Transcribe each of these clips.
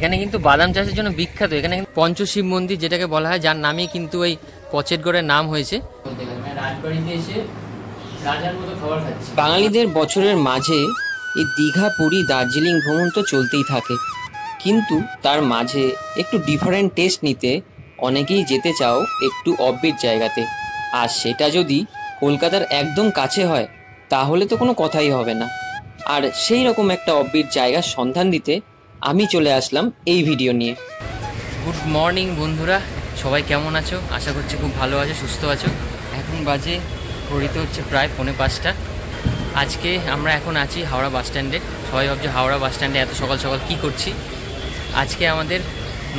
এখানে কিন্তু বাদাম চাষের জন্য বিখ্যাত। এখানে পঞ্চশিব মন্দির যেটাকে বলা হয়, যার নামে কিন্তু এই পচেটগড়ের নাম হয়েছে। বাঙালিদের বছরের মাঝে এই দীঘা, পুরী, দার্জিলিং ভ্রমণ তো চলতেই থাকে, কিন্তু তার মাঝে একটু ডিফারেন্ট টেস্ট নিতে অনেকেই যেতে চাও একটু অফবিট জায়গাতে। আর সেটা যদি কলকাতার একদম কাছে হয় তাহলে তো কোনো কথাই হবে না। আর সেই রকম একটা অফবিট জায়গার সন্ধান দিতে আমি চলে আসলাম এই ভিডিও নিয়ে। গুড মর্নিং বন্ধুরা, সবাই কেমন আছো? আশা করছি খুব ভালো আছো, সুস্থ আছো। এখন বাজে ঘড়িতে হচ্ছে প্রায় 4:45। আজকে আমরা এখন আছি হাওড়া বাস স্ট্যান্ডে। সবাই ভাবছো হাওড়া বাস স্ট্যান্ডে এত সকাল সকাল কী করছি? আজকে আমাদের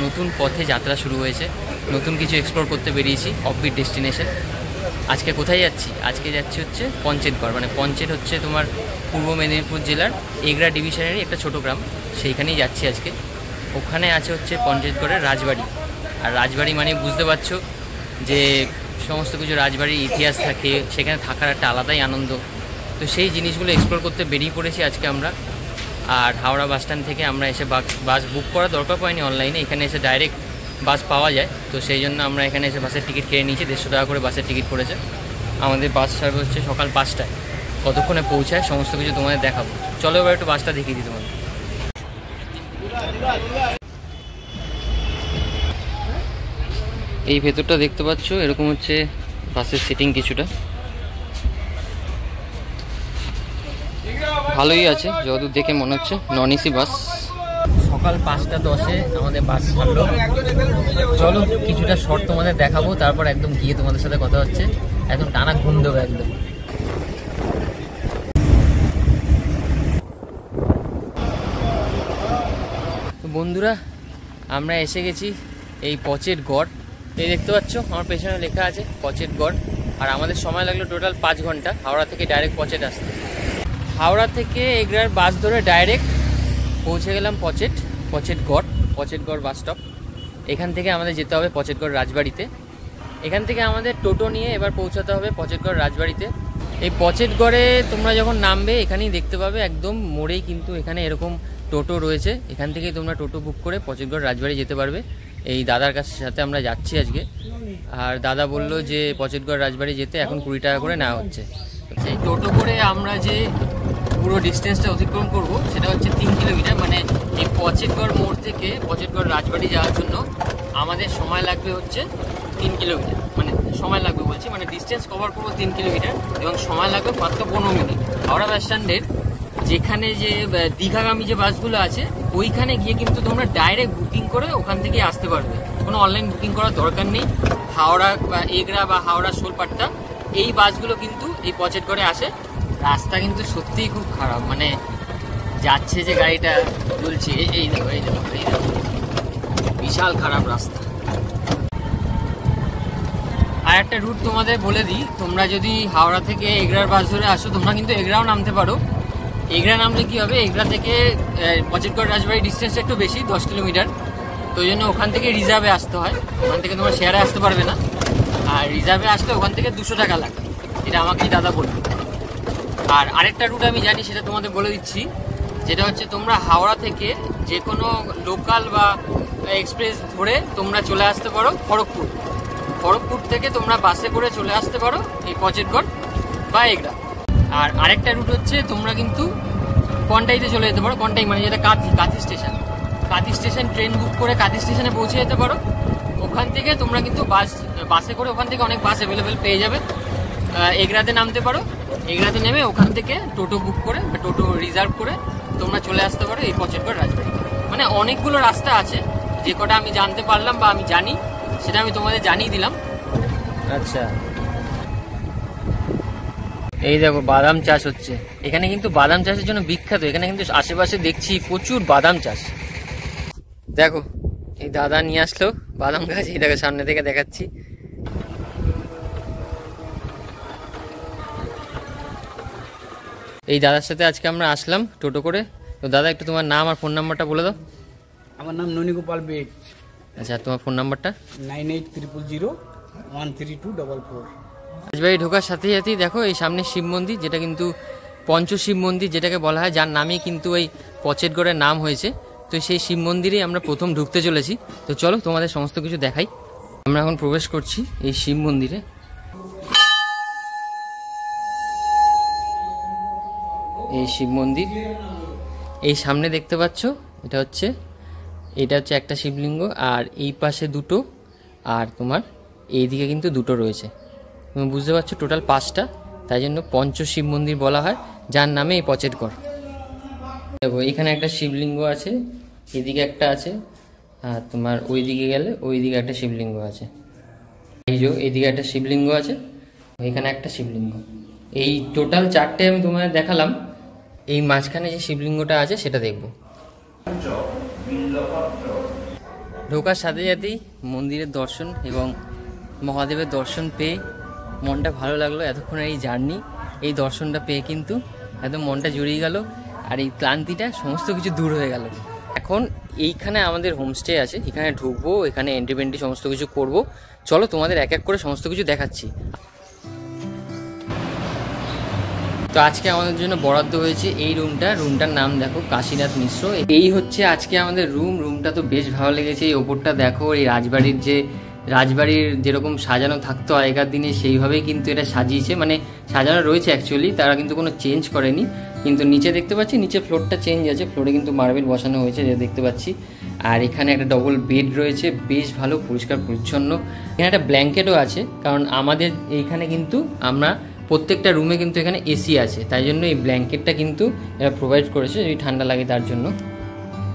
নতুন পথে যাত্রা শুরু হয়েছে, নতুন কিছু এক্সপ্লোর করতে বেরিয়েছি, অফবিট ডেস্টিনেশন। আজকে কোথায় যাচ্ছি? আজকে যাচ্ছি হচ্ছে পঞ্চেতগড়। মানে পঞ্চেত হচ্ছে তোমার পূর্ব মেদিনীপুর জেলার এগরা ডিভিশনেরই একটা ছোটো গ্রাম, সেইখানেই যাচ্ছি আজকে। ওখানে আছে হচ্ছে পঞ্চেতগড়ের রাজবাড়ি। আর রাজবাড়ি মানে বুঝতে পারছো যে সমস্ত কিছু রাজবাড়ির ইতিহাস থাকে, সেখানে থাকার একটা আলাদাই আনন্দ। তো সেই জিনিসগুলো এক্সপ্লোর করতে বেরিয়ে পড়েছি আজকে আমরা। আর হাওড়া বাস স্ট্যান্ড থেকে আমরা এসে বাস বুক করার দরকার পড়েনি অনলাইনে, এখানে এসে ডাইরেক্ট বাস পাওয়া যায়। তো সেই জন্য আমরা এখানে এসে বাসের টিকিট কেটে নিয়েছি। 150 টাকা করে বাসের টিকিট পড়েছে। আমাদের বাস সার্ভিস হচ্ছে সকাল 5টায়। কতক্ষণে পৌঁছায় সমস্ত কিছু তোমাদের দেখাবো। চলো এবার একটু বাসটা দেখিয়ে দিই তোমাদের। এই ভেতরটা দেখতে পাচ্ছ, এরকম হচ্ছে বাসের সিটিং কিছুটা। ভালোই আছে যতদূর দেখে মনে হচ্ছে, নন এসি বাস। সকাল 5:10 আমাদের বাস ছাড়লো। চলো কিছুটা শর্ট তোমাদের দেখাবো, তারপর একদম গিয়ে তোমাদের সাথে কথা হচ্ছে। একদম টানা ঘুম দেবো একদম। তো বন্ধুরা, আমরা এসে গেছি এই পচেটগড়। এই দেখতে পাচ্ছ আমার পেছনে লেখা আছে পচেটগড়। আর আমাদের সময় লাগলো টোটাল 5 ঘন্টা হাওড়া থেকে ডাইরেক্ট পচেট আসতে। হাওড়া থেকে এগরার বাস ধরে ডাইরেক্ট পৌঁছে গেলাম পচেটগড় বাস স্টপ। এখান থেকে আমাদের যেতে হবে পচেটগড় রাজবাড়িতে। এখান থেকে আমাদের টোটো নিয়ে এবার পৌঁছাতে হবে পচেটগড় রাজবাড়িতে। এই পচেটগড়ে তোমরা যখন নামবে এখানেই দেখতে পাবে, একদম মোড়েই কিন্তু এখানে এরকম টোটো রয়েছে। এখান থেকেই তোমরা টোটো বুক করে পচেটগড় রাজবাড়ি যেতে পারবে। এই দাদার সাথে আমরা যাচ্ছি আজকে। আর দাদা বললো যে পচেটগড় রাজবাড়ি যেতে এখন 20 টাকা করে নেওয়া হচ্ছে। সেই টোটো করে আমরা যে পুরো ডিস্টেন্সটা অতিক্রম করব সেটা হচ্ছে 3 কিলোমিটার। মানে এই পচেটগড় মোড় থেকে পচেটগড় রাজবাড়ি যাওয়ার জন্য আমাদের সময় লাগবে হচ্ছে 3 কিলোমিটার। মানে সময় লাগবে বলছি, মানে ডিস্টেন্স কভার করবো 3 কিলোমিটার এবং সময় লাগবে মাত্র 15 মিনিট। হাওড়া বাস স্ট্যান্ডের যেখানে যে দীঘাগামী যে বাসগুলো আছে ওইখানে গিয়ে কিন্তু তোমরা ডাইরেক্ট বুকিং করে ওখান থেকে আসতে পারবে, কোনো অনলাইন বুকিং করার দরকার নেই। হাওড়া বা এগরা বা হাওড়া শোলপাট্টা এই বাসগুলো কিন্তু এই পচেটগড়ে আসে। রাস্তা কিন্তু সত্যিই খুব খারাপ, মানে যাচ্ছে যে গাড়িটা চলছে, এই দেখো বিশাল খারাপ রাস্তা। আর একটা রুট তোমাদের বলে দিই, তোমরা যদি হাওড়া থেকে এগরার বাস ধরে আসো তোমরা কিন্তু এগরাও নামতে পারো। এগরা নামলে কি হবে, এগরা থেকে পচেটগড় রাজবাড়ি ডিস্টেন্স একটু বেশি, 10 কিলোমিটার। তো ওই জন্য ওখান থেকে রিজার্ভে আসতে হয়, ওখান থেকে তোমরা শেয়ারে আসতে পারবে না। আর রিজার্ভে আসলে ওখান থেকে 200 টাকা লাগে, এটা আমাকেই দাদা বলবে। আর আরেকটা রুট আমি জানি, সেটা তোমাদের বলে দিচ্ছি। যেটা হচ্ছে তোমরা হাওড়া থেকে যে কোনো লোকাল বা এক্সপ্রেস ধরে তোমরা চলে আসতে পারো খড়গপুর থেকে তোমরা বাসে করে চলে আসতে পারো এই পচেটগড় বা এগরা। আর আরেকটা রুট হচ্ছে তোমরা কিন্তু কন্টাইতে চলে যেতে পারো। কন্টাই মানে যেটা কাঁথি স্টেশন ট্রেন বুক করে কাঁথি স্টেশনে পৌঁছে যেতে পারো। ওখান থেকে তোমরা কিন্তু বাসে করে ওখান থেকে অনেক বাস অ্যাভেলেবেল পেয়ে যাবে। এগরাতে নামতে পারো, এগরাতে নেমে ওখান থেকে টোটো বুক করে বা টোটো রিজার্ভ করে তোমরা চলে আসতে পারো এই পচেটগড় রাজবাড়ি। মানে অনেকগুলো রাস্তা আছে, যে কটা আমি জানতে পারলাম বা আমি জানি সেটা আমি তোমাদের জানিয়ে দিলাম। আচ্ছা, এই দেখো বাদাম চাষ হচ্ছে এখানে, কিন্তু বাদাম চাষের জন্য বিখ্যাত। এখানে কিন্তু আশেপাশে দেখছি প্রচুর বাদাম চাষ। দেখো এই দাদা নিয়ে আসলো বাদাম গাছ, এই দেখো সামনে থেকে দেখাচ্ছি। এই দাদার সাথে আজকে আমরা আসলাম টোটো করে। তো দাদা একটু তোমার নাম আর ফোন নাম্বারটা বলে দাও। আমার নাম ননীগোপাল বেগ। আচ্ছা, তোমার ফোন নাম্বারটা? 9800013244। রাজবাড়ি ঢোকার সাথে সাথেই দেখো এই সামনে শিব মন্দির, যেটা কিন্তু পঞ্চশিব মন্দির যেটাকে বলা হয়, যার নামেই কিন্তু এই পচেটগড়ের নাম হয়েছে। তো তো সেই শিব মন্দিরে আমরা প্রথম ঢুকতে চলেছি। তো চলো তোমাদের সমস্ত কিছু দেখাই। আমরা এখন প্রবেশ করছি এই শিব মন্দিরে। এই শিব মন্দির, এই সামনে দেখতে পাচ্ছ এটা হচ্ছে একটা শিবলিঙ্গ, আর এই পাশে দুটো, আর তোমার এইদিকে কিন্তু দুটো রয়েছে। তুমি বুঝতে পারছো টোটাল 5টা, তাই জন্য পঞ্চ শিব মন্দির বলা হয়, যার নামে এই পচেটগড়। দেখো এখানে একটা শিবলিঙ্গ আছে, এদিকে একটা আছে, আর তোমার ওইদিকে গেলে ওইদিকে একটা শিবলিঙ্গ আছে। এই যে এইদিকে একটা শিবলিঙ্গ আছে, এখানে একটা শিবলিঙ্গ। এই টোটাল 4টে আমি তোমাদের দেখালাম। এই মাঝখানে যে শিবলিঙ্গটা আছে সেটা দেখবো। ঢোকার সাথে সাথেই মন্দিরের দর্শন এবং মহাদেবের দর্শন পেয়ে মনটা ভালো লাগলো। এতক্ষণের এই জার্নি, এই দর্শনটা পেয়ে কিন্তু একদম মনটা জুড়িয়ে গেল, আর এই ক্লান্তিটা সমস্ত কিছু দূর হয়ে গেল। এখন এইখানে আমাদের হোমস্টে আছে, এখানে ঢুকবো, এখানে এন্ট্রি সমস্ত কিছু করব। চলো তোমাদের এক এক করে সমস্ত কিছু দেখাচ্ছি। তো আজকে আমাদের জন্য বরাদ্দ হয়েছে এই রুমটার নাম দেখো কাশীনাথ মিশ্র। এই হচ্ছে আজকে আমাদের রুমটা তো বেশ ভালো লেগেছে। এই ওপরটা দেখো, এই রাজবাড়ির যেরকম সাজানো থাকতো আগেকার দিনে সেইভাবেই কিন্তু এটা সাজিয়েছে, মানে সাজানো রয়েছে অ্যাকচুয়ালি, তারা কিন্তু কোনো চেঞ্জ করেনি। কিন্তু নিচে দেখতে পাচ্ছি, নিচে ফ্লোরটা চেঞ্জ আছে, ফ্লোরে কিন্তু মার্বেল বসানো হয়েছে যে দেখতে পাচ্ছি। আর এখানে একটা ডবল বেড রয়েছে, বেশ ভালো পরিষ্কার পরিচ্ছন্ন। এখানে একটা ব্ল্যাঙ্কেটও আছে, কারণ আমাদের এইখানে কিন্তু আমরা প্রত্যেকটা রুমে কিন্তু এখানে এসি আছে, তাই জন্য এই ব্ল্যাঙ্কেটটা কিন্তু এরা প্রোভাইড করেছে যদি ঠান্ডা লাগে তার জন্য।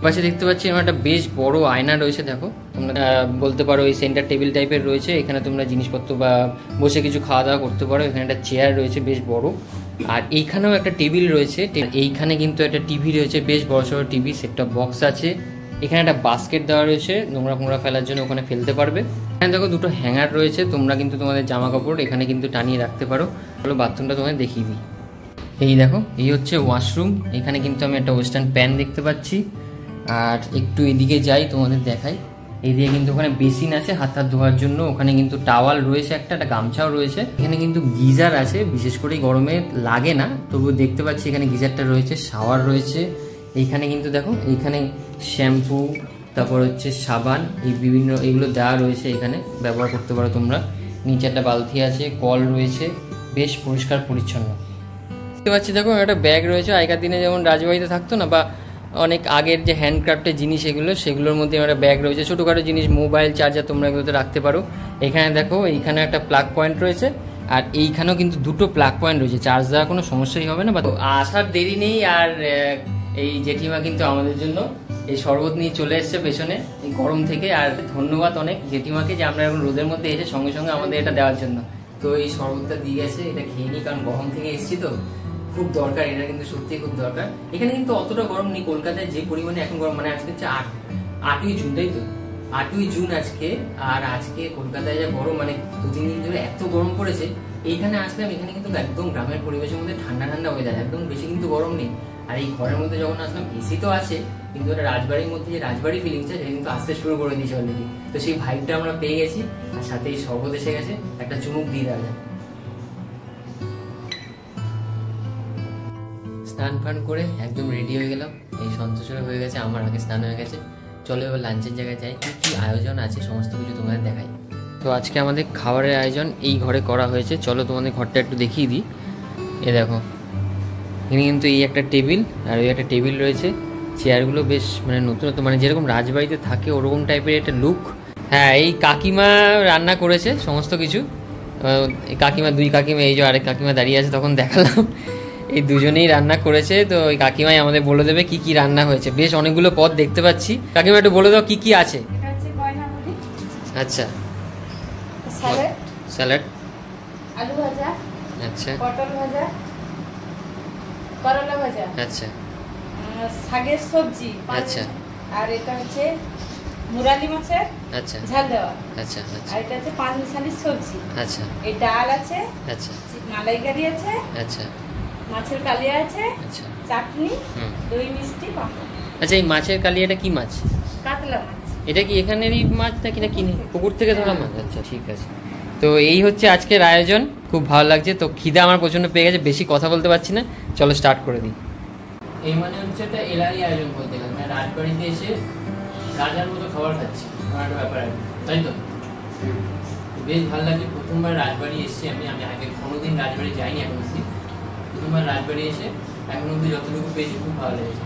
পাশে দেখতে পাচ্ছি আমার একটা বেশ বড় আয়না রয়েছে, দেখো তোমরা বলতে পারো এই সেন্টার টেবিল টাইপের রয়েছে। এখানে তোমরা জিনিসপত্র বা বসে কিছু খাওয়া দাওয়া করতে পারো। এখানে একটা চেয়ার রয়েছে বেশ বড়, আর এইখানেও একটা টেবিল রয়েছে। এইখানে কিন্তু একটা টিভি রয়েছে, বেশ বড় সড়ো টিভি, সেট টপ বক্স আছে। এখানে একটা বাস্কেট দেওয়া রয়েছে, নোংরা ফেলার জন্য ওখানে ফেলতে পারবে। এখানে দেখো দুটো হ্যাঙ্গার রয়েছে, তোমরা কিন্তু তোমাদের জামা কাপড় এখানে কিন্তু টানিয়ে রাখতে পারো। চলো বাথরুমটা তোমাদের দেখিয়ে দিই। এই দেখো, এই হচ্ছে ওয়াশরুম। এখানে কিন্তু আমি একটা ওয়েস্টার্ন প্যান দেখতে পাচ্ছি। আর একটু এদিকে যাই তোমাদের দেখাই, এদিকে কিন্তু ওখানে বেসিন আছে হাত ধোয়ার জন্য, ওখানে কিন্তু টাওয়াল রয়েছে, একটা গামছাও রয়েছে। এখানে কিন্তু গিজার আছে, বিশেষ করে গরমে লাগে না, তবুও দেখতে পাচ্ছি এখানে গিজারটা রয়েছে, শাওয়ার রয়েছে। এইখানে কিন্তু দেখো, এইখানে শ্যাম্পু, তারপর হচ্ছে সাবান, এই বিভিন্ন এগুলো দেওয়া রয়েছে, এখানে ব্যবহার করতে পারো তোমরা। নিচে একটা বালতি আছে, কল রয়েছে, বেশ পরিষ্কার পরিচ্ছন্ন দেখতে পাচ্ছি। দেখো একটা ব্যাগ রয়েছে, আগেকার দিনে যেমন রাজবাড়িতে থাকতো না, বা অনেক আগের যে হ্যান্ডক্রাফটের জিনিস সেগুলোর মধ্যে একটা ব্যাগ রয়েছে, ছোটোখাটো জিনিস, মোবাইল চার্জার তোমরা এগুলোতে রাখতে পারো। এখানে দেখো, এইখানে একটা প্লাগ পয়েন্ট রয়েছে, আর এইখানেও কিন্তু দুটো প্লাগ পয়েন্ট রয়েছে, চার্জ দেওয়ার কোনো সমস্যাই হবে না। বা আসার দেরি নেই, আর এই জেঠিমা কিন্তু আমাদের জন্য এই শরবত নিয়ে চলে এসছে পেছনে এই গরম থেকে। আর ধন্যবাদ অনেক জেঠিমাকে যে আমরা এখন রোদের মধ্যে এসে সঙ্গে সঙ্গে আমাদের এটা দেওয়ার জন্য। তো এই শরবতটা দিয়ে গেছে, এটা খেয়ে নিই, কারণ গরম থেকে এসছি তো, খুব দরকার, এটা কিন্তু সত্যি খুব দরকার। এখানে কিন্তু অতটা গরম নেই, কলকাতায় যে পরিমাণে এখন গরম, মানে আজকে হচ্ছে 8ই জুন, তাই তো 8ই জুন আজকে। আর আজকে কলকাতায় যা গরম, মানে 2-3 দিন ধরে এত গরম পড়েছে। এইখানে আসলাম, এখানে কিন্তু একদম গ্রামের পরিবেশের মধ্যে ঠান্ডা ওয়েদার, একদম বেশি কিন্তু গরম নেই। আর এই ঘরের মধ্যে যখন আসলাম, এসি তো আছে, কিন্তু এটা রাজবাড়ির মধ্যে যে রাজবাড়ি ফিলিংসটা সেটা কিন্তু আসতে শুরু করে দিয়েছে অলরেডি। তো সেই ভাইবটা আমরা পেয়ে গেছি, আর সাথে এই শরবত এসে গেছে, একটা চুমুক দিয়ে দেওয়া যায়। স্নান ফান করে একদম রেডি হয়ে গেলাম, এই সন্তোষের হয়ে গেছে, আমার আগে স্নান হয়ে গেছে। চলো এবার লাঞ্চের জায়গায় যাই, কি আয়োজন আছে সমস্ত কিছু তোমাদের দেখাই। তো আজকে আমাদের খাবারের আয়োজন এই ঘরে করা হয়েছে, চলো তোমাদের ঘরটা একটু দেখিয়ে দিই। এ দেখো, এখানে কিন্তু এই একটা টেবিল, আর ওই একটা টেবিল রয়েছে, চেয়ারগুলো বেশ মানে নতুন, মানে যেরকম রাজবাড়িতে থাকে ওরকম টাইপের একটা লুক। হ্যাঁ, এই কাকিমা রান্না করেছে সমস্ত কিছু। কাকিমা, দুই কাকিমা, এই যে আরেক কাকিমা দাঁড়িয়ে আছে, তখন দেখালাম, এই দুজনেই রান্না করেছে। তো ওই কাকিমাই আমাদের বলে দেবে কি কি রান্না হয়েছে। বেশ অনেকগুলো পদ দেখতে পাচ্ছি, কাকিমা একটু বলে দাও কি কি আছে। আচ্ছা, স্যালাড, আলু ভাজা, আচ্ছা, পটল ভাজা, করলা ভাজা, আচ্ছা, শাকের সবজি, আচ্ছা, আর এটা হচ্ছে মুরালি মাছের আচ্ছা ঝাল দেওয়া, আচ্ছা, আচ্ছা, আর এটা হচ্ছে 5 মিশালি সবজি, আচ্ছা, এই ডাল আছে, আচ্ছা, মালাইকারি আছে, আচ্ছা, মাছের কালিয়া আছে, আচ্ছা, চাটনি, দই মিষ্টি, পাঁপড়। আচ্ছা, এই মাছের কালিয়াটা কি মাছ? কাতলা মাছ। এটা কি এখানেরই মাছ নাকি না কিনে পুকুর থেকে ধরা মাছ? আচ্ছা, ঠিক আছে। তো এই হচ্ছে আজকের আয়োজন, খুব ভালো লাগছে। তো খিদা আমার প্রচন্ড পেয়ে গেছে, বেশি কথা বলতে পারছি না, চলো স্টার্ট করে দিই। এই মানে হচ্ছে একটা এলাহি আয়োজন বলতে গেলে, রাজবাড়িতে এসে রাজার মতো খাবার খাচ্ছি, আমার একটা ব্যাপার আছে, তাই তো? বেশ ভালো লাগে। প্রথমবার রাজবাড়ি এসেছি আমি আগে কোনোদিন রাজবাড়ি যাইনি এখন অব্দি। প্রথমবার রাজবাড়ি এসে এখন অব্দি যতটুকু পেয়েছি খুব ভালো লেগেছে।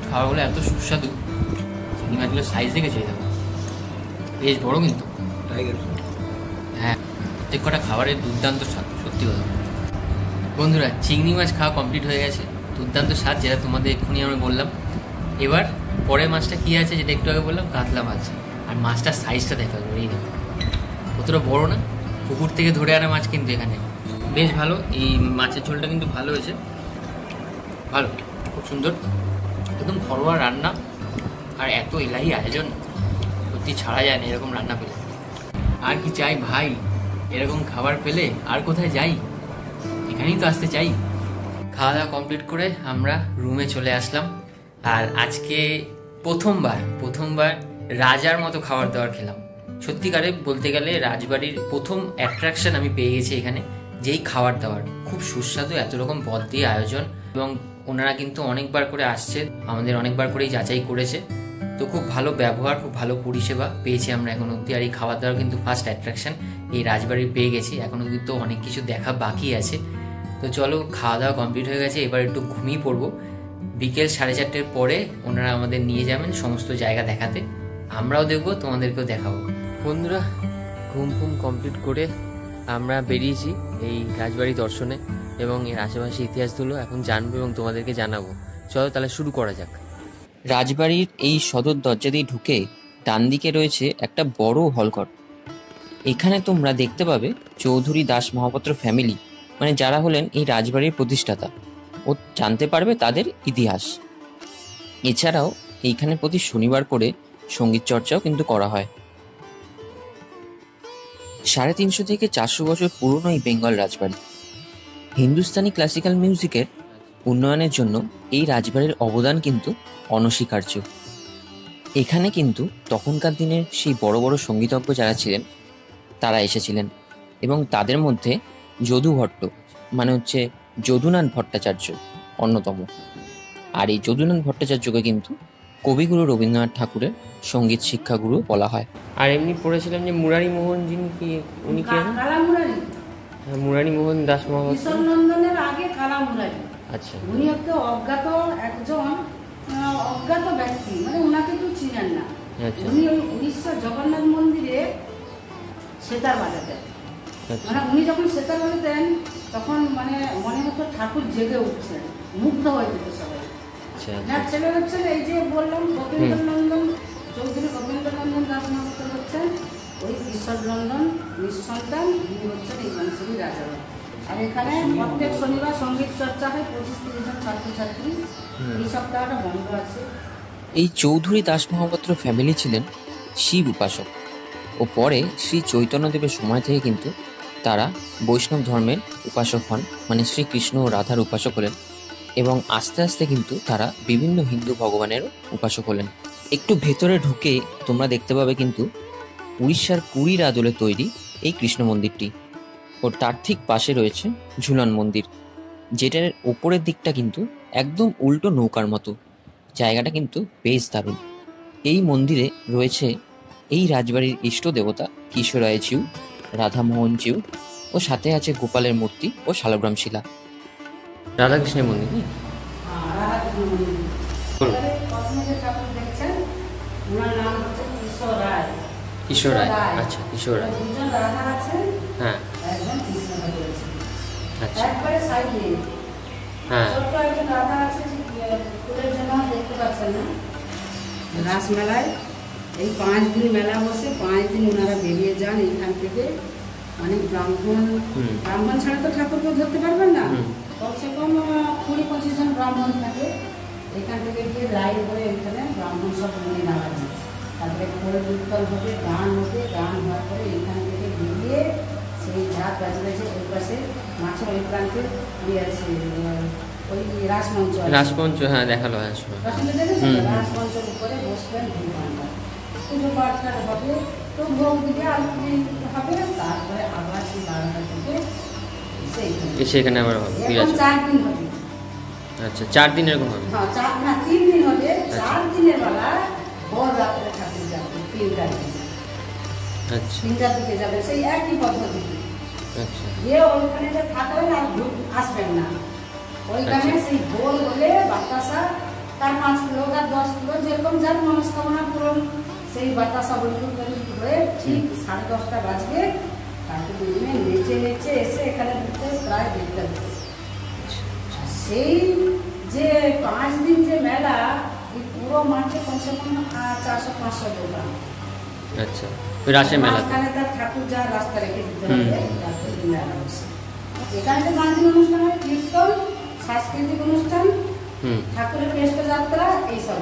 খাবারগুলো এত সুস্বাদু, চিংড়ি মাছগুলোর সাইজ দেখেছে দেখো, বেশ বড় কিন্তু। হ্যাঁ, প্রত্যেক কটা খাবারের দুর্দান্ত স্বাদ, সত্যি কথা। বন্ধুরা, চিংড়ি মাছ খাওয়া কমপ্লিট হয়ে গেছে, দুর্দান্ত স্বাদ, যেটা তোমাদের এক্ষুনি আমরা বললাম। এবার পরের মাছটা কী আছে, যেটা একটু আগে বললাম, কাতলা মাছ। আর মাছটার সাইজটা দেখা যাবে, এই দেখো কতটা বড় না, পুকুর থেকে ধরে আনা মাছ কিন্তু এখানে। বেশ ভালো, এই মাছের ঝোলটা কিন্তু ভালো হয়েছে, ভালো, খুব সুন্দর, একদম ঘরোয়া রান্না। আর এত এলাহি আয়োজন, সত্যি ছাড়া যায় না এরকম রান্না পেলে। আর কি চাই ভাই, এরকম খাবার পেলে আর কোথায় যাই, এখানেই তো আসতে চাই। খাওয়া দাওয়া কমপ্লিট করে আমরা রুমে চলে আসলাম। আর আজকে প্রথমবার রাজার মতো খাবার দাবার খেলাম। সত্যিকারে বলতে গেলে রাজবাড়ির প্রথম অ্যাট্রাকশন আমি পেয়ে গেছি এখানে, যেই খাবার দাবার খুব সুস্বাদু, এত রকম পদ দিয়ে আয়োজন, এবং ওনারা কিন্তু অনেকবার করে আসছে, আমাদের অনেকবার করেই যাচাই করেছে। তো খুব ভালো ব্যবহার, খুব ভালো পরিষেবা পেয়েছি আমরা এখন অবধি। আর এই খাবার দাবার কিন্তু ফার্স্ট অ্যাট্রাকশন এই রাজবাড়ির পেয়ে গেছি, এখনও কিন্তু অনেক কিছু দেখা বাকি আছে। তো চলো, খাওয়া দাওয়া কমপ্লিট হয়ে গেছে, এবার একটু ঘুমিয়ে পড়বো। বিকেল 4:30 পরে ওনারা আমাদের নিয়ে যাবেন সমস্ত জায়গা দেখাতে, আমরাও দেখবো, তোমাদেরকেও দেখাবো। বন্ধুরা, ঘুম কমপ্লিট করে আমরা বেরিয়েছি এই রাজবাড়ি দর্শনে, এবং এর আশেপাশে ইতিহাসগুলো এখন জানবো এবং তোমাদেরকে জানাবো। চলো তাহলে শুরু করা যাক। রাজবাড়ির এই সদর দরজা দিয়ে ঢুকে ডান দিকে রয়েছে একটা বড় হলঘর। এখানে তোমরা দেখতে পাবে চৌধুরী দাস মহাপাত্র ফ্যামিলি, মানে যারা হলেন এই রাজবাড়ির প্রতিষ্ঠাতা, ও জানতে পারবে তাদের ইতিহাস। এছাড়াও এইখানে প্রতি শনিবার করে সঙ্গীত চর্চাও কিন্তু করা হয়। 350 থেকে 400 বছর পুরনো এই বেঙ্গল রাজবাড়ি। হিন্দুস্তানি ক্লাসিক্যাল মিউজিকের উন্নয়নের জন্য এই রাজবাড়ির অবদান কিন্তু অনস্বীকার্য। এখানে কিন্তু তখনকার দিনের সেই বড় বড় সঙ্গীতজ্ঞ যারা ছিলেন তারা এসেছিলেন, এবং তাদের মধ্যে যদু ভট্ট, মানে হচ্ছে যদুনাথ ভট্টাচার্য অন্যতম। আর এই যদুনাথ ভট্টাচার্যকে কিন্তু কবিগুরু রবীন্দ্রনাথ ঠাকুরের সঙ্গীত শিক্ষাগুরু বলা হয়। আর এমনি পড়েছিলাম যে মুরারি মোহন, যিনি কি, উনি কি? মুরারি মোহন দাস মহাপাত্র নন্দনের আগে কালা মুরারি। আচ্ছা, উনি একটা অজ্ঞাত ব্যক্তি, মানে ওনাকে কেউ চিনেন না। উনি ওই উড়িষ্যার জগন্নাথ মন্দিরে সেতার বাজাতেন। মানে উনি যখন সেতার বাজাতেন তখন মানে মনে হতো ঠাকুর জেগে উঠছেন, মুগ্ধ হয়ে যেত সবাই। ছেলে হচ্ছেন এই যে বললাম গোবিন্দ নন্দন, চৌধুরী গোবিন্দ নন্দন দাস মহাপাত্র হচ্ছেন ওই ঈশ্বর নন্দন নিঃসন্তান, তিনি হচ্ছেন এই বংশেরই রাজা। আর এখানে প্রত্যেক শনিবার সঙ্গীত চর্চা হয়, 25-30 জন ছাত্রছাত্রী। এই সপ্তাহটা বন্ধ আছে। এই চৌধুরী দাস মহাপাত্র ফ্যামিলি ছিলেন শিব উপাসক, ও পরে শ্রী চৈতন্যদেবের সময় থেকে কিন্তু তারা বৈষ্ণব ধর্মের উপাসক হন, মানে শ্রীকৃষ্ণ ও রাধার উপাসক হলেন, এবং আস্তে আস্তে কিন্তু তারা বিভিন্ন হিন্দু ভগবানেরও উপাসক হলেন। একটু ভেতরে ঢুকে তোমরা দেখতে পাবে কিন্তু উড়িষ্যার পুরীর আদলে তৈরি এই কৃষ্ণ মন্দিরটি, ও তার ঠিক পাশে রয়েছে ঝুলন মন্দির, যেটার ওপরের দিকটা কিন্তু একদম উল্টো নৌকার মতো। জায়গাটা কিন্তু বেশ দারুণ। এই মন্দিরে রয়েছে এই রাজবাড়ির ইষ্ট দেবতা কিশোরায় জিউ, রাধামোহন জিউ, ও সাথে আছে গোপালের মূর্তি ও শালগ্রাম শিলা। রাধাকৃষ্ণের মন্দির। কিশোর রায়, আচ্ছা, কিশোর রায়। হ্যাঁ, আচ্ছা, হ্যাঁ। রাসমেলায় এই 5 দিন মেলা বসে, 5 দিন ওনারা বেরিয়ে যান এইখান থেকে। অনেক ব্রাহ্মণ ছাড়া তো ঠাকুরকে ধরতে পারবেন না, কমসে কম 20-25 জন ব্রাহ্মণ থাকে। এখান থেকে গিয়ে লাইন করে এখানে ব্রাহ্মণ সব মনে নাগান, তারপরে খোল কীর্তন হবে, গান হবে, গান হওয়ার পরে এখান থেকে বেরিয়ে সেই ঝাঁক বাজে ওই পাশে মাছের ওই প্রান্তে আছে ওই রাসমঞ্চ, হ্যাঁ দেখালো, রাসমঞ্চের উপরে বসবেন, পুজো পাঠ হবে, তো ভোগ দিকে আলু হবে, তারপরে আবার সেই 12টা থেকে সেখানে আবার 4 দিন হবে। আচ্ছা 4 দিন এরকম হবে? হ্যাঁ 3 দিন হবে। 4 দিনের বেলা ভোর রাত্রে ঠাকুর যাবে 3টার দিকে। আচ্ছা 3টার দিকে যাবে সেই একই পদ্ধতি। আচ্ছা যে ওইখানে যে থাকবেন আর আসবেন না, ওইখানে সেই ভোর হলে বাতাসা তার 5 কিলো বা 10 কিলো যেরকম যার মনস্কামনা পূরণ, সেই বাতাসা বন্ধু হয়ে ঠিক 10:30 বাজবে ঠাকুর নেচে নেচে এসে এখানে ঢুকতে প্রায় 1:30 বাজবে। সেই যে 5 দিন যে মেলা, এই পুরো মাঠে কমসে কম 400-500 দোকান। আচ্ছা ওই রাসের মেলা এখানে তার ঠাকুর যা রাস্তা রেখে দিতে হবে, তারপরে মেলা বসে। এখানে যে গান্ধী অনুষ্ঠান হয়, কীর্তন, সাংস্কৃতিক অনুষ্ঠান, ঠাকুরের কেষ্টযাত্রা এইসব।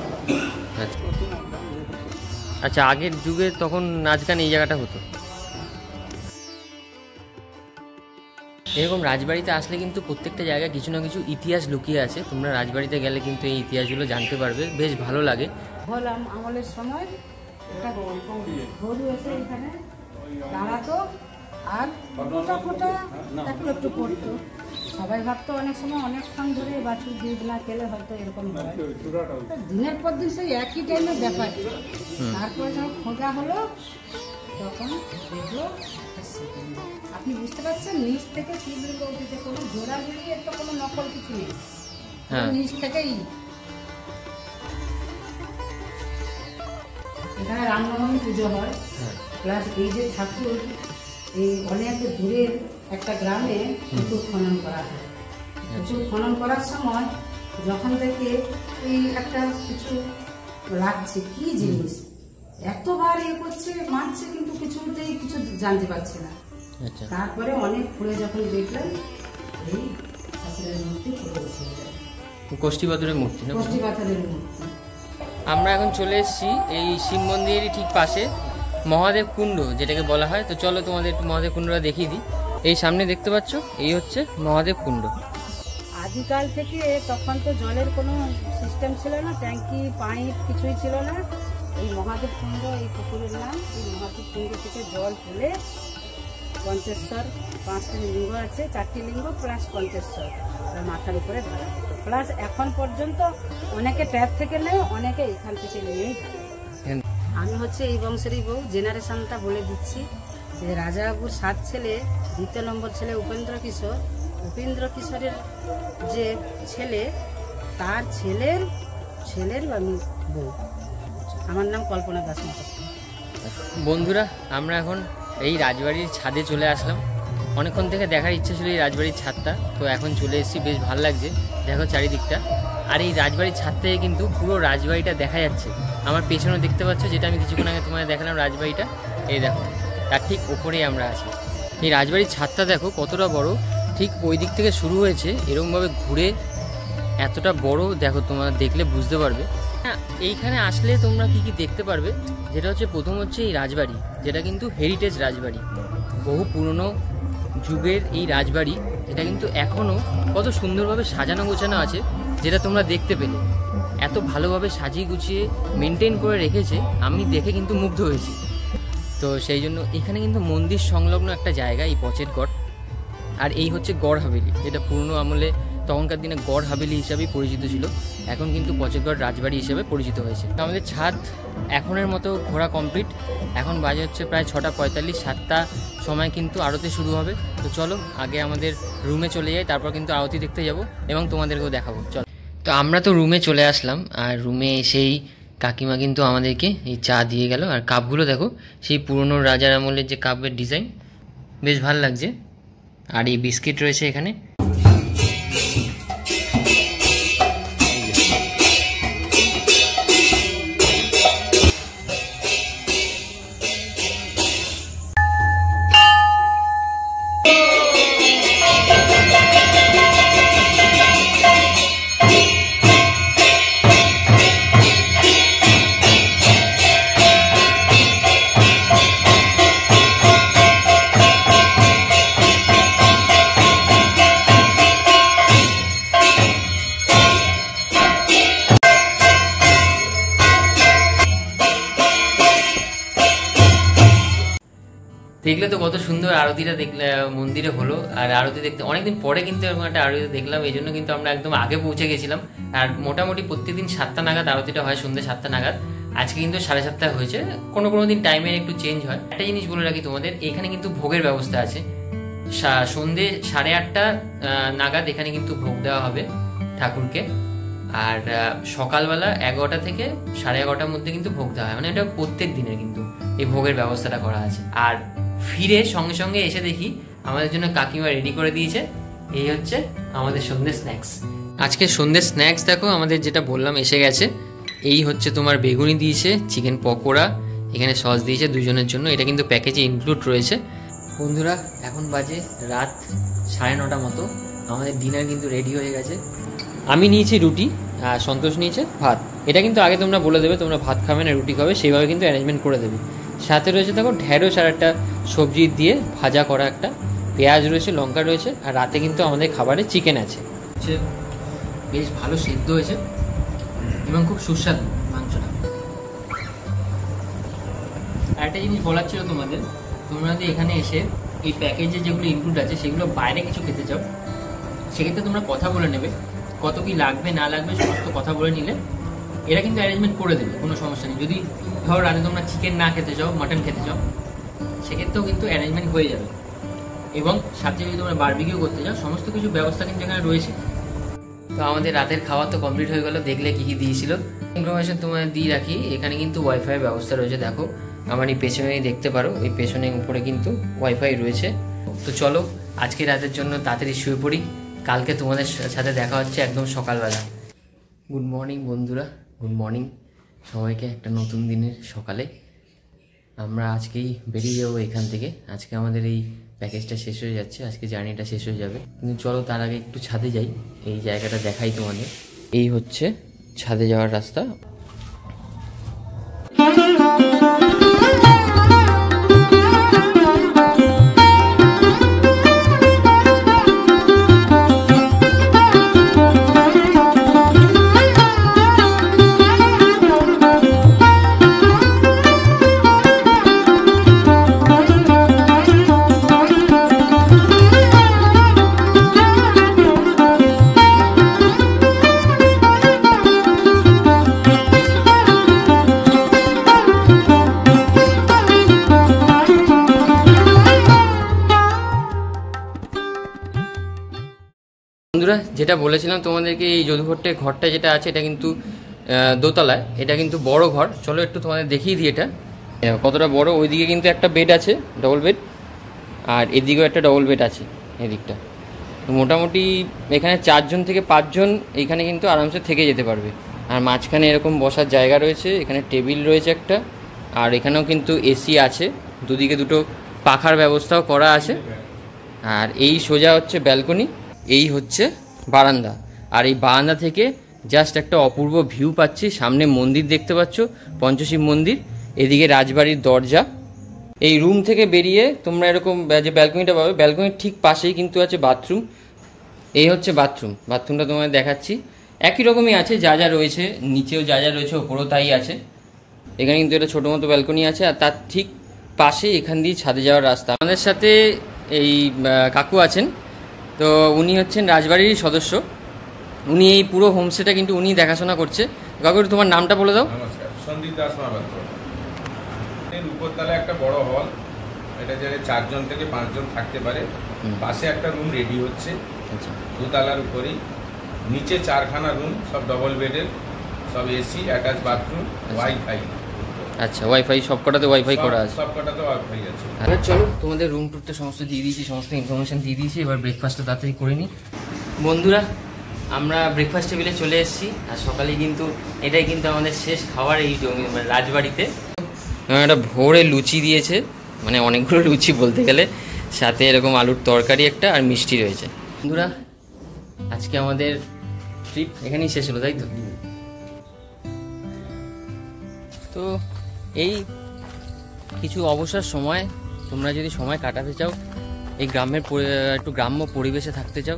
আচ্ছা আগের যুগে তখন নাচ গান এই জায়গাটা হতো? এরকম রাজবাড়িতে আসলে কিন্তু প্রত্যেকটা জায়গায় কিছু না কিছু ইতিহাস লুকিয়ে আছে। তোমরা রাজবাড়িতে গেলে কিন্তু এই ইতিহাসগুলো জানতে পারবে, বেশ ভালো লাগে। হলাম আমলের সময় গরু এসে এখানে দাঁড়াতো আর ফোটা একটু পড়তো। সবাই ভাবতো অনেক সময় অনেকক্ষণ ধরে বাছুর দুধ না খেলে হয়তো এরকম হয়। দিনের পর দিন সেই একই টাইমে ব্যাপার। তারপরে যখন খোঁজা হলো তখন দেখলো আপনি বুঝতে পারছেন নিচ থেকে শিবলিঙ্গ উঠেছে, কোনো জোড়া জড়ি এর তো কোনো নকল কিছু নেই, নিচ থেকেই। এখানে রামনবমী পুজো হয়, প্লাস এই যে ঠাকুর এই অনেক দূরের একটা গ্রামে পুকুর খনন করা হয়। পুকুর খনন করার সময় যখন থেকে এই একটা কিছু লাগছে, কি জিনিস এতবার করছে মারছে, কিন্তু কিছুতেই কিছু জানতে পারছে না। তারপরে অনেক খুঁড়ে যখন দেখলেন এই ঠাকুরের মূর্তি পুরো উঠে যায়, কষ্টি পাথরের মূর্তি না? কষ্টি পাথরের মূর্তি। আমরা এখন চলে এসেছি এই শিব মন্দিরেরই ঠিক পাশে মহাদেব কুণ্ড যেটাকে বলা হয়। তো চলো তোমাদের একটু মহাদেব কুণ্ডটা দেখিয়ে দিই। এই সামনে দেখতে পাচ্ছ, এই হচ্ছে মহাদেব কুণ্ড। আদিকাল থেকে তখন তো জলের কোনো সিস্টেম ছিল না, ট্যাঙ্কি পাইপ কিছুই ছিল না। এই মহাদেব কুণ্ড, এই পুকুরের নাম। এই মহাদেব কুণ্ড থেকে জল তুলে পঞ্চেশ্বর 5টি লিঙ্গ আছে, 4টি লিঙ্গ প্লাস পঞ্চেশ্বর মাথার উপরে ধরা হতো। প্লাস এখন পর্যন্ত অনেকে ট্যাপ থেকে নেয়, অনেকে এখান থেকে নিয়েই থাকে। আমি হচ্ছে এই বংশেরই বউ। জেনারেশনটা বলে দিচ্ছি যে রাজাবাবুর 7 ছেলে, 2 নম্বর ছেলে উপেন্দ্র কিশোর। উপেন্দ্র কিশোরের যে ছেলে, তার ছেলের আমি বউ। আমার নাম কল্পনা দাস মুখার্জি। বন্ধুরা আমরা এখন এই রাজবাড়ির ছাদে চলে আসলাম। অনেকক্ষণ থেকে দেখার ইচ্ছা ছিল এই রাজবাড়ির ছাদটা, তো এখন চলে এসেছি, বেশ ভালো লাগছে। দেখো চারিদিকটা, আর এই রাজবাড়ির ছাদ থেকে কিন্তু পুরো রাজবাড়িটা দেখা যাচ্ছে। আমার পেছনে দেখতে পাচ্ছ, যেটা আমি কিছুক্ষণ আগে তোমাদের দেখালাম রাজবাড়িটা, এই দেখো তার ঠিক ওপরেই আমরা আছি। এই রাজবাড়ির ছাদটা দেখো কতটা বড়, ঠিক ওই দিক থেকে শুরু হয়েছে এরকমভাবে ঘুরে এতটা বড়। দেখো তোমরা দেখলে বুঝতে পারবে। হ্যাঁ, এইখানে আসলে তোমরা কি কি দেখতে পারবে, যেটা হচ্ছে প্রথম হচ্ছে এই রাজবাড়ি, যেটা কিন্তু হেরিটেজ রাজবাড়ি, বহু পুরনো যুগের এই রাজবাড়ি, যেটা কিন্তু এখনও কত সুন্দরভাবে সাজানো গোছানো আছে, যেটা তোমরা দেখতে পেলে। এত ভালোভাবে সাজিয়ে গুছিয়ে মেনটেন করে রেখেছে, আমি দেখে কিন্তু মুগ্ধ হয়েছি। তো সেই জন্য এখানে কিন্তু মন্দির সংলগ্ন একটা জায়গা, এই পচের গড়। আর এই হচ্ছে গড় হাভেলি, যেটা পুরনো আমলে তখনকার দিনে গড় হাভেলি হিসাবেই পরিচিত ছিল, এখন কিন্তু পচেরগড় রাজবাড়ি হিসেবে পরিচিত হয়েছে। আমাদের ছাদ এখনের মতো ঘোরা কমপ্লিট। এখন বাজে হচ্ছে প্রায় 6:45, 7টা সময় কিন্তু আরতি শুরু হবে। তো চলো আগে আমাদের রুমে চলে যাই, তারপর কিন্তু আরতি দেখতে যাব এবং তোমাদেরকেও দেখাবো। চলো, তো আমরা তো রুমে চলে আসলাম, আর রুমে এসেই কাকিমা কিন্তু আমাদেরকে এই চা দিয়ে গেল। আর কাপগুলো দেখো, সেই পুরনো রাজার আমলের যে কাপের ডিজাইন, বেশ ভালো লাগছে। আর এই বিস্কিট রয়েছে এখানে। দেখলে তো কত সুন্দর আরতিটা দেখলে মন্দিরে হলো। আর আরতি দেখতে অনেকদিন পরে কিন্তু এরকম একটা আরতি দেখলাম, এই জন্য কিন্তু আমরা একদম আগে পৌঁছে গেছিলাম। আর মোটামুটি প্রত্যেকদিন 7টা নাগাদ আরতিটা হয়, সন্ধ্যে 7টা নাগাদ। আজকে কিন্তু 7:30 হয়েছে, কোনো কোনো দিন টাইমের একটু চেঞ্জ হয়। একটা জিনিস বলে রাখি তোমাদের, এখানে কিন্তু ভোগের ব্যবস্থা আছে। সন্ধ্যে 8:30 নাগাদ এখানে কিন্তু ভোগ দেওয়া হবে ঠাকুরকে। আর সকালবেলা 11টা থেকে 11:30টার মধ্যে কিন্তু ভোগ দেওয়া হয়, মানে এটা প্রত্যেক দিনের কিন্তু এই ভোগের ব্যবস্থাটা করা আছে। আর ফিরে সঙ্গে সঙ্গে এসে দেখি আমাদের জন্য কাকিমা রেডি করে দিয়েছে, এই হচ্ছে আমাদের সন্ধ্যে স্ন্যাক্স। আজকে সন্ধ্যে স্ন্যাক্স দেখো আমাদের যেটা বললাম এসে গেছে। এই হচ্ছে তোমার বেগুনি দিয়েছে, চিকেন পকোড়া, এখানে সস দিয়েছে দুজনের জন্য, এটা কিন্তু প্যাকেজে ইনক্লুড রয়েছে। বন্ধুরা এখন বাজে রাত 9:30 মতো, আমাদের ডিনার কিন্তু রেডি হয়ে গেছে। আমি নিয়েছি রুটি আর সন্তোষ নিয়েছে ভাত। এটা কিন্তু আগে তোমরা বলে দেবে তোমরা ভাত খাবে না রুটি খাবে, সেইভাবে কিন্তু অ্যারেঞ্জমেন্ট করে দেবে। সাথে রয়েছে দেখো ঢেঁড়স আর একটা সবজি দিয়ে ভাজা করা, একটা পেঁয়াজ রয়েছে, লঙ্কা রয়েছে। আর রাতে কিন্তু আমাদের খাবারে চিকেন আছে, বেশ ভালো সেদ্ধ হয়েছে এবং খুব সুস্বাদু মাংসটা। একটা জিনিস বলার ছিল তোমাদের, তোমরা যদি এখানে এসে এই প্যাকেজে যেগুলো ইনক্লুড আছে সেগুলো বাইরে কিছু খেতে চাও, সেক্ষেত্রে তোমরা কথা বলে নেবে কত কি লাগবে না লাগবে, সমস্ত কথা বলে নিলে এরা কিন্তু অ্যারেঞ্জমেন্ট করে দেবে, কোনো সমস্যা নেই। যদি ধরো রাতে তোমরা চিকেন না খেতে চাও, মাটন খেতে চাও, সেক্ষেত্রেও কিন্তু অ্যারেঞ্জমেন্ট হয়ে যাবে। এবং সাথে যদি তোমরা বারবিকিউ করতে চাও, সমস্ত কিছু ব্যবস্থা কিন্তু এখানে রয়েছে। তো আমাদের রাতের খাওয়া তো কমপ্লিট হয়ে গেল। দেখলে কি কি দিয়েছিল ইনফরমেশন তোমাদের দিয়ে রাখি। এখানে কিন্তু ওয়াইফাই ব্যবস্থা রয়েছে, দেখো আমার এই পেছনেই দেখতে পারো, ওই পেছনের উপরে কিন্তু ওয়াইফাই রয়েছে। তো চলো আজকে রাতের জন্য তাড়াতাড়ি শুয়ে পড়ি, কালকে তোমাদের সাথে দেখা হচ্ছে একদম সকালবেলা। গুড মর্নিং বন্ধুরা, গুড মর্নিং সবাইকে একটা নতুন দিনের সকালে। আমরা আজকেই বেরিয়ে যাবো এখান থেকে, আজকে আমাদের এই প্যাকেজটা শেষ হয়ে যাচ্ছে, আজকে জার্নিটা শেষ হয়ে যাবে। কিন্তু চলো তার আগে একটু ছাদে যাই, এই জায়গাটা দেখাই তোমাদের। এই হচ্ছে ছাদে যাওয়ার রাস্তা। বন্ধুরা যেটা বলেছিলাম তোমাদেরকে, এই যদুঘরটায় ঘরটা যেটা আছে এটা কিন্তু দোতলায়, এটা কিন্তু বড় ঘর। চলো একটু তোমাদের দেখিয়ে দিই এটা কতটা বড়। ওইদিকে কিন্তু একটা বেড আছে, ডবল বেড, আর এদিকেও একটা ডবল বেড আছে এদিকটা। মোটামুটি এখানে 4 জন থেকে 5 জন এইখানে কিন্তু আরামসে থেকে যেতে পারবে। আর মাঝখানে এরকম বসার জায়গা রয়েছে, এখানে টেবিল রয়েছে একটা, আর এখানেও কিন্তু এসি আছে, দুদিকে দুটো পাখার ব্যবস্থাও করা আছে। আর এই সোজা হচ্ছে ব্যালকনি, এই হচ্ছে বারান্দা। আর এই বারান্দা থেকে জাস্ট একটা অপূর্ব ভিউ পাচ্ছি। সামনে মন্দির দেখতে পাচ্ছ, পঞ্চশিব মন্দির, এদিকে রাজবাড়ির দরজা। এই রুম থেকে বেরিয়ে তোমরা এরকম যে ব্যালকনিটা পাবে, ব্যালকনির ঠিক পাশেই কিন্তু আছে বাথরুম। এই হচ্ছে বাথরুম, বাথরুমটা তোমাদের দেখাচ্ছি। একই রকমই আছে, যা যা রয়েছে নিচেও যা যা রয়েছে ওপরেও তাই আছে। এখানে কিন্তু একটা ছোটো মতো ব্যালকনি আছে, আর তার ঠিক পাশে এখান দিয়ে ছাদে যাওয়ার রাস্তা। আমাদের সাথে এই কাকু আছেন, তো উনি হচ্ছেন রাজবাড়ির সদস্য, উনি এই পুরো হোমস্টেটা কিন্তু উনি দেখাশোনা করছে। কাকু তোমার নামটা বলে দাও। নমস্কার, সন্দীপ দাস মহাপাত্র। এর উপরতলায় একটা বড় হল, এটা জায়গায় 4 জন থেকে 5 জন থাকতে পারে। পাশে একটা রুম রেডি হচ্ছে, আচ্ছা, দোতলার উপরেই। নিচে 4খানা রুম, সব ডবল বেডের, সব এসি, অ্যাটাচ বাথরুম, ওয়াইফাই। আচ্ছা, ওয়াইফাই সবকটাতে ওয়াইফাই করা আছে, সবকটাতে ওয়াইফাই আছে। এবার চলো তোমাদের রুম টুরটা সমস্ত দিয়ে দিয়েছি, সমস্ত ইনফরমেশন দিয়ে দিয়েছি। এবার ব্রেকফাস্টটা তাড়াতাড়ি করে নিই। বন্ধুরা আমরা ব্রেকফাস্ট টেবিলে চলে এসেছি, আর সকালে কিন্তু এটাই কিন্তু আমাদের শেষ খাবার এই রাজবাড়িতে। একটা ভোরে লুচি দিয়েছে, মানে অনেকগুলো লুচি বলতে গেলে, সাথে এরকম আলুর তরকারি একটা, আর মিষ্টি রয়েছে। বন্ধুরা আজকে আমাদের ট্রিপ এখানেই শেষ হলো, তাই তো? তো এই কিছু অবসর সময় তোমরা যদি সময় কাটাতে চাও, এই গ্রামের একটু গ্রাম্য পরিবেশে থাকতে চাও,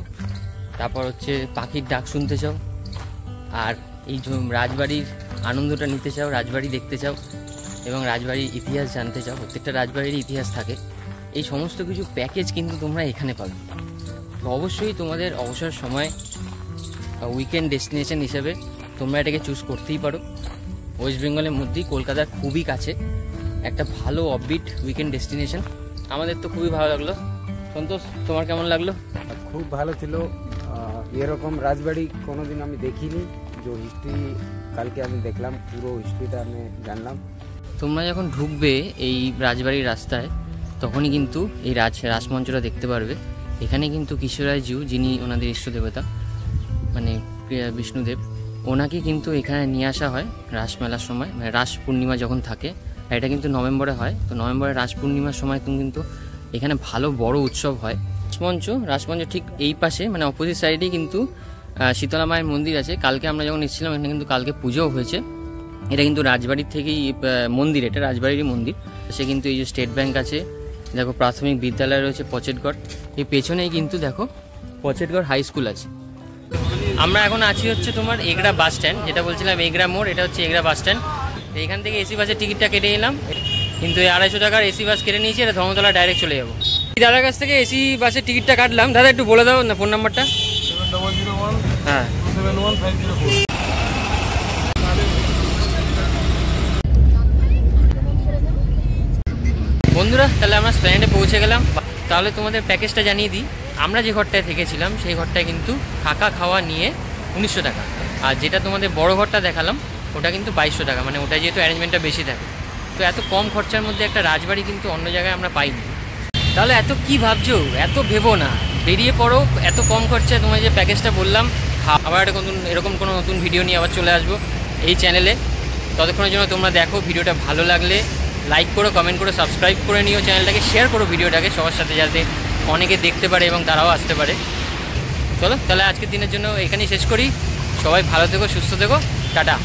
তারপর হচ্ছে পাখির ডাক শুনতে চাও, আর এই রাজবাড়ির আনন্দটা নিতে চাও, রাজবাড়ি দেখতে চাও এবং রাজবাড়ির ইতিহাস জানতে চাও, প্রত্যেকটা রাজবাড়ির ইতিহাস থাকে, এই সমস্ত কিছু প্যাকেজ কিন্তু তোমরা এখানে পাবে। তো অবশ্যই তোমাদের অবসর সময় উইকেন্ড ডেস্টিনেশন হিসেবে তোমরা এটাকে চুজ করতেই পারো। ওয়েস্ট বেঙ্গলের মধ্যেই কলকাতার খুবই কাছে একটা ভালো অফবিট উইকেন্ড ডেস্টিনেশন। আমাদের তো খুবই ভালো লাগলো। সন্তোষ, তোমার কেমন লাগলো? খুব ভালো ছিল। এরকম রাজবাড়ি কোনোদিন আমি দেখিনি। যে হিস্ট্রি কালকে আমি দেখলাম, পুরো হিস্ট্রিটা আমি জানলাম। তোমরা যখন ঢুকবে এই রাজবাড়ির রাস্তায় তখনই কিন্তু এই রাসমঞ্চটা দেখতে পারবে। এখানে কিন্তু কিশোরায় জিউ, যিনি ওনাদের ইষ্ট দেবতা মানে বিষ্ণুদেব, ওনাকে কিন্তু এখানে নিয়ে আসা হয় রাসমেলার সময়, মানে রাস পূর্ণিমা যখন থাকে। এটা কিন্তু নভেম্বরে হয়। তো নভেম্বরে রাস পূর্ণিমার সময় কিন্তু এখানে ভালো বড় উৎসব হয়। রাসমঞ্চ ঠিক এই পাশে মানে অপোজিট সাইডেই কিন্তু শীতলা মায়ের মন্দির আছে। কালকে আমরা যখন এসেছিলাম এখানে কিন্তু কালকে পুজোও হয়েছে। এটা কিন্তু রাজবাড়ির থেকেই মন্দির, এটা রাজবাড়িরই মন্দির। সে কিন্তু এই যে স্টেট ব্যাংক আছে, দেখো প্রাথমিক বিদ্যালয় রয়েছে পচেটগড়, এই পেছনেই কিন্তু দেখো পচেটগড় হাই স্কুল আছে। আমরা এখন আছি হচ্ছে তোমার এগরা বাস স্ট্যান্ড, যেটা বলছিলাম এগরা মোড়, এটা হচ্ছে এগরা বাস স্ট্যান্ড। এখান থেকে এসি বাসের টিকিটটা কেটে নিলাম, কিন্তু এই 250 টাকার এসি বাস কেটে নিয়েছি, এটা ধর্মতলা ডাইরেক্ট চলে যাবো। দাদার কাছ থেকে এসি বাসের টিকিটটা কাটলাম। দাদা একটু বলে দাও না ফোন নাম্বারটা। 7001 হ্যাঁ 271 504। বন্ধুরা, তাহলে আমরা স্প্ল্যানেডে পৌঁছে গেলাম। তাহলে তোমাদের প্যাকেজটা জানিয়ে দিই। আমরা যে ঘরটায় থেকেছিলাম সেই ঘরটায় কিন্তু থাকা খাওয়া নিয়ে 1900 টাকা, আর যেটা তোমাদের বড় ঘরটা দেখালাম ওটা কিন্তু 2200 টাকা, মানে ওটা যেহেতু অ্যারেঞ্জমেন্টটা বেশি থাকে। তো এত কম খরচার মধ্যে একটা রাজবাড়ি কিন্তু অন্য জায়গায় আমরা পাইনি। তাহলে এত কি ভাবছো, এত ভেবো না, বেরিয়ে পড়ো। এত কম খরচায় তোমার যে প্যাকেজটা বললাম, আবার একটা এরকম কোনো নতুন ভিডিও নিয়ে আবার চলে আসবো এই চ্যানেলে। ততক্ষণের জন্য তোমরা দেখো, ভিডিওটা ভালো লাগলে লাইক করো, কমেন্ট করো, সাবস্ক্রাইব করে নিও চ্যানেলটাকে, শেয়ার করো ভিডিওটাকে সবার সাথে, যাতে অনেকে দেখতে পারে এবং তারাও আসতে পারে। চলো তাহলে আজকের দিনের জন্য এখানেই শেষ করি। সবাই ভালো থেকো, সুস্থ থেকো, টাটা।